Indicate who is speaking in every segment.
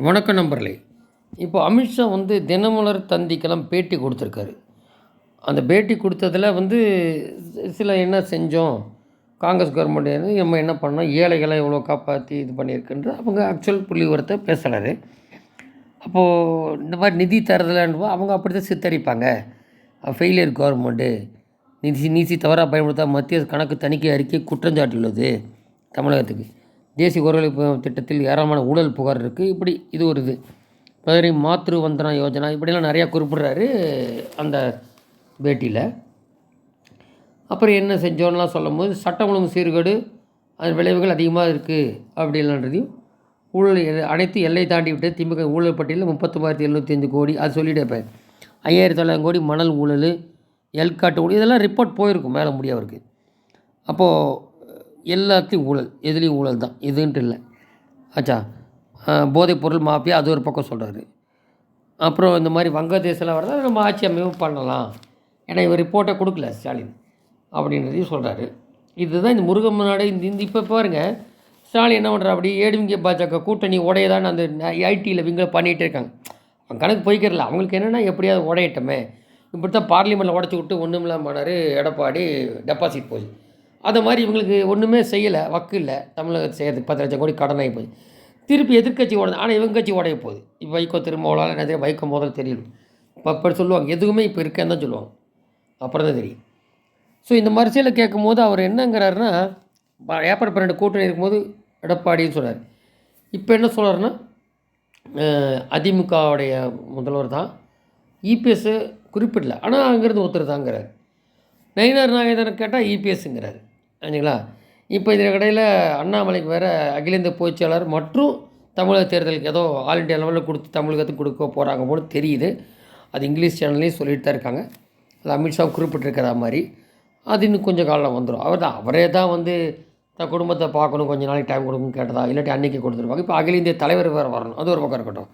Speaker 1: வணக்கம் நண்பர்களே. இப்போ அமித்ஷா தினமலர் தந்திக்கெல்லாம் பேட்டி கொடுத்துருக்காரு. அந்த பேட்டி கொடுத்ததில் சில என்ன செஞ்சோம், காங்கிரஸ் கவர்மெண்ட் நம்ம என்ன பண்ணோம், ஏழைகளை எவ்வளோ காப்பாற்றி இது பண்ணியிருக்குன்ற அவங்க ஆக்சுவல் புள்ளிவிவரத்தை பேசுகிறாரு. அப்போது இந்த மாதிரி நிதி தரதில்லைன்னு அவங்க அப்படி தான் சித்தரிப்பாங்க. ஃபெயிலியர் கவர்மெண்ட்டு நிதி தவறாக பயன்படுத்தா மத்திய கணக்கு தணிக்கை அறிக்கை குற்றஞ்சாட்டியுள்ளது தமிழகத்துக்கு. தேசிய ஒருங்கிணைப்பு திட்டத்தில் ஏராளமான ஊழல் புகார் இருக்குது. இப்படி இது ஒரு மாதிரி மாத்ரு வந்தனா யோஜனா இப்படிலாம் நிறையா குறிப்பிட்றாரு அந்த பேட்டியில். அப்புறம் என்ன செஞ்சோன்னெலாம் சொல்லும் போது சட்டம் ஒழுங்கு சீர்கேடு அதன் விளைவுகள் அதிகமாக இருக்குது அப்படின்றதையும், ஊழல் அனைத்து எல்லை தாண்டி விட்டு திமுக ஊழல் பட்டியலில் 39,705 கோடி அது சொல்லிவிட்டு இப்போ 5,900 கோடி மணல் ஊழல், எல்காட்டு ஊழல் இதெல்லாம் ரிப்போர்ட் போயிருக்கும் மேலே முடியவருக்கு. அப்போது எல்லாத்தையும் ஊழல், எதுலேயும் ஊழல் தான், இதுன்ட்டு இல்லை ஆச்சா. போதைப் பொருள் மாஃபியா அது ஒரு பக்கம் சொல்கிறாரு. அப்புறம் இந்த மாதிரி வங்கதேசத்தில் வரதா நம்ம ஆட்சி அமைப்பு பண்ணலாம், ஏன்னா இவர் ரிப்போர்ட்டை கொடுக்கல ஸ்டாலின் அப்படின்றதையும் சொல்கிறாரு. இதுதான் இந்த முருகன் முன்னாடி இந்த இப்போ பாருங்கள், ஸ்டாலின் என்ன பண்ணுறா, அப்படி ஏடிஎம்கே பாஜக கூட்டணி உடையதான் அந்த ஐடியில் இவங்க பண்ணிகிட்டே இருக்காங்க. அவங்க கணக்கு போய்க்கிறல, அவங்களுக்கு என்னென்னா எப்படியாவது உடையட்டமே. இப்படி தான் பார்லிமெண்ட்டில் உடச்சி விட்டு ஒன்றும் இல்லாமல் பண்ணார் எடப்பாடி, டெபாசிட் போய். அதை மாதிரி இவங்களுக்கு ஒன்றுமே செய்யலை, வக்கு இல்லை தமிழகத்தை செய்கிறதுக்கு. 10 லட்சம் கோடி கடன் ஆகி போய் திருப்பி எதிர்கட்சி உடனே, ஆனால் இவங்க கட்சி உடைய போகுது. இப்போ வைகோ திரும்ப அவ்வளோ நிறைய வைகோ முதல் தெரியல, இப்போ அப்படி சொல்லுவாங்க எதுவுமே இப்போ இருக்கேன்னு தான் சொல்லுவாங்க, அப்புறம் தான் தெரியும். ஸோ இந்த மரிசையில் கேட்கும் போது அவர் என்னங்கிறாருன்னா, ஏப்ரல் 12 கூட்டணி இருக்கும்போது எடப்பாடின்னு சொல்கிறார். இப்போ என்ன சொல்கிறாருன்னா, அதிமுகவுடைய முதல்வர் தான், இபிஎஸ்ஸு குறிப்பிடல, ஆனால் அங்கேருந்து ஒருத்தர் தாங்கிறார். நயினார் நாகேந்திரன் கேட்டால் இபிஎஸ்ங்கிறார், சரிங்களா. இப்போ இதில் கடையில் அண்ணாமலைக்கு வேறு அகில இந்திய பொதுச் செயலாளர் மற்றும் தமிழக தேர்தலுக்கு ஏதோ ஆல் இண்டியா லெவலில் கொடுத்து தமிழகத்துக்கு கொடுக்க போகிறாங்க போல தெரியுது. அது இங்கிலீஷ் சேனல்லையும் சொல்லிட்டு தான் இருக்காங்க. அது அமித்ஷா குறிப்பிட்டிருக்கிற மாதிரி அது இன்னும் கொஞ்சம் காலம் வந்துடும். அவரே தான் தன் குடும்பத்தை பார்க்கணும், கொஞ்சம் நாளைக்கு டைம் கொடுக்கணும்னு கேட்டதா, இல்லாட்டி அன்றைக்கி கொடுத்துருப்பாங்க. இப்போ அகில இந்திய தலைவர் வேறு வரணும், அது ஒரு பக்கம் இருக்கட்டும்.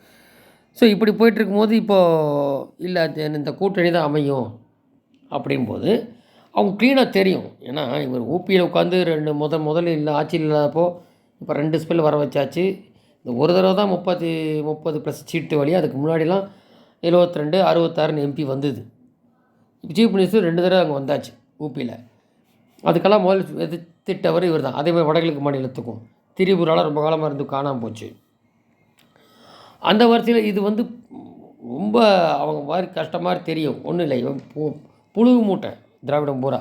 Speaker 1: ஸோ இப்படி போயிட்டுருக்கும்போது இப்போது இல்லை இந்த கூட்டணி தான் அமையும் அப்படிங்கும்போது அவங்க க்ளீனாக தெரியும். ஏன்னா இவர் ஊபியில் உட்காந்து முதல்ல இல்லை ஆட்சியில் இல்லாதப்போ இப்போ 2 ஸ்பெல் வர வச்சாச்சு. இந்த ஒரு தடவை தான் 30+ சீட்டு வழி. அதுக்கு முன்னாடிலாம் 72, 66 எம்பி வந்தது. இப்போ சீஃப் மினிஸ்டர் 2 தடவை அங்கே வந்தாச்சு ஊபியில். அதுக்கெல்லாம் முதல் எதிர்த்திட்டவர் இவர் தான். அதேமாதிரி வடகிழக்கு மாநிலத்துக்கும் திரிபுராவில் ரொம்ப காலமாக இருந்து காணாமல் போச்சு. அந்த வரிசையில் இது ரொம்ப அவங்க மாதிரி கஷ்டமாக தெரியும். ஒன்றும் இல்லை, இவன் புழுகு மூட்டை திராவிடம் பூரா.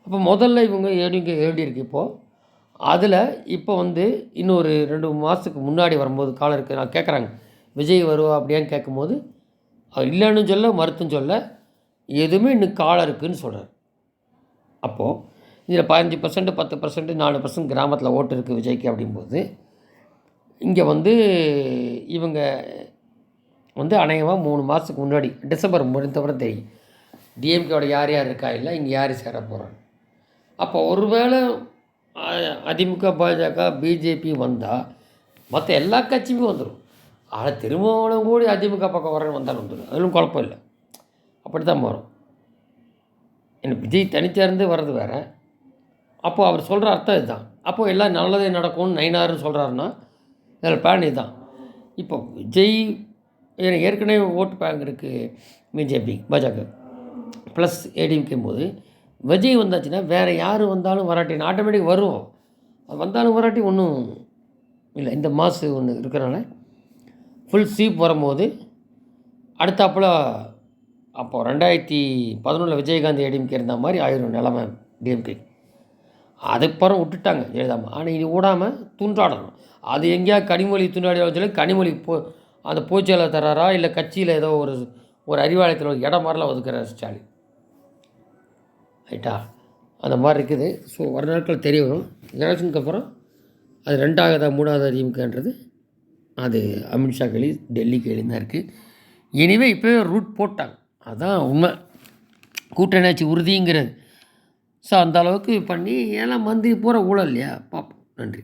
Speaker 1: அப்போ முதல்ல இவங்க ஏடி இருக்குது. இப்போது அதில் இப்போ இன்னொரு 2 மாதத்துக்கு முன்னாடி வரும்போது காலம் இருக்குது. நான் கேட்குறாங்க விஜய் வருவா அப்படியான்னு கேட்கும்போது அவர் இல்லைன்னு சொல்ல, மறுத்துன்னு சொல்ல, எதுவுமே இன்னும் காலம் இருக்குதுன்னு சொல்கிறார். அப்போது இதில் 15%, 10%, 4% கிராமத்தில் ஓட்டு இருக்குது விஜய்க்கு அப்படிங்கும்போது, இங்கே இவங்க அநேகமாக 3 மாதத்துக்கு முன்னாடி டிசம்பர் முடிந்தவரை தெரியும் டிஎம்கேவோட யார் யார் இருக்கா, இல்லை இங்கே யார் சேர போகிறாங்க. அப்போ ஒருவேளை அதிமுக, பாஜக, பிஜேபி வந்தால் மற்ற எல்லா கட்சியுமே வந்துடும். ஆனால் திருமாவளவன் கூட அதிமுக பக்கம் வரன்னு வந்தாலும் வந்துடும், அதிலும் குழப்பம் இல்லை. அப்படி தான் மாறும். எனக்கு விஜய் தனித்திறந்து வர்றது வேறு. அப்போது அவர் சொல்கிற அர்த்தம் இதுதான். அப்போது எல்லாம் நல்லதே நடக்கும்னு நயினார்னு சொல்கிறாருன்னா இதில் பிளான் இதுதான். இப்போ விஜய் ஏற்கனவே ஓட்டு பேங்க் இருக்குது பிஜேபி, பாஜக ப்ளஸ் ஏடிஎம்கேம் போது விஜய் வந்தாச்சுன்னா வேறு யார் வந்தாலும் வராட்டி ஆட்டோமேட்டிக் வரும். அது வந்தாலும் வராட்டி ஒன்றும் இல்லை. இந்த மாசு ஒன்று இருக்கிறனால ஃபுல் சீப் வரும்போது அடுத்தாப்பில் அப்போது 2011 விஜயகாந்த் ஏடிஎம்கே இருந்த மாதிரி ஆயிரும் நிலமை டிஎம்கே. அதுக்கப்புறம் விட்டுட்டாங்க எழுதாமல். ஆனால் இது விடாமல் துண்டாடணும். அது எங்கேயா கனிமொழி துண்டாடி சொல்லி கனிமொழி அந்த பொதுச்செயலாளர் தராரா, இல்லை கட்சியில் ஏதோ ஒரு அறிவாலயத்தில் ஒரு இடம் மாதிரிலாம் ஒதுக்குறாரு ஸ்டாலின், ரைட்டா. அந்த மாதிரி இருக்குது. ஸோ வர நாட்கள் தெரிய வரும். எலெக்ஷனுக்கு அப்புறம் அது 2வது 3வது அதிமுகன்றது அது அமித்ஷா கேள்வி, டெல்லி கேள்வி தான் இருக்குது. எனிவே இப்போவே ரூட் போட்டாங்க, அதுதான் உண்மை. கூட்டணியாச்சு உறுதிங்கிறது. ஸோ அந்த அளவுக்கு பண்ணி ஏன்னா பூரா ஊழல் இல்லையா, பார்ப்போம். நன்றி.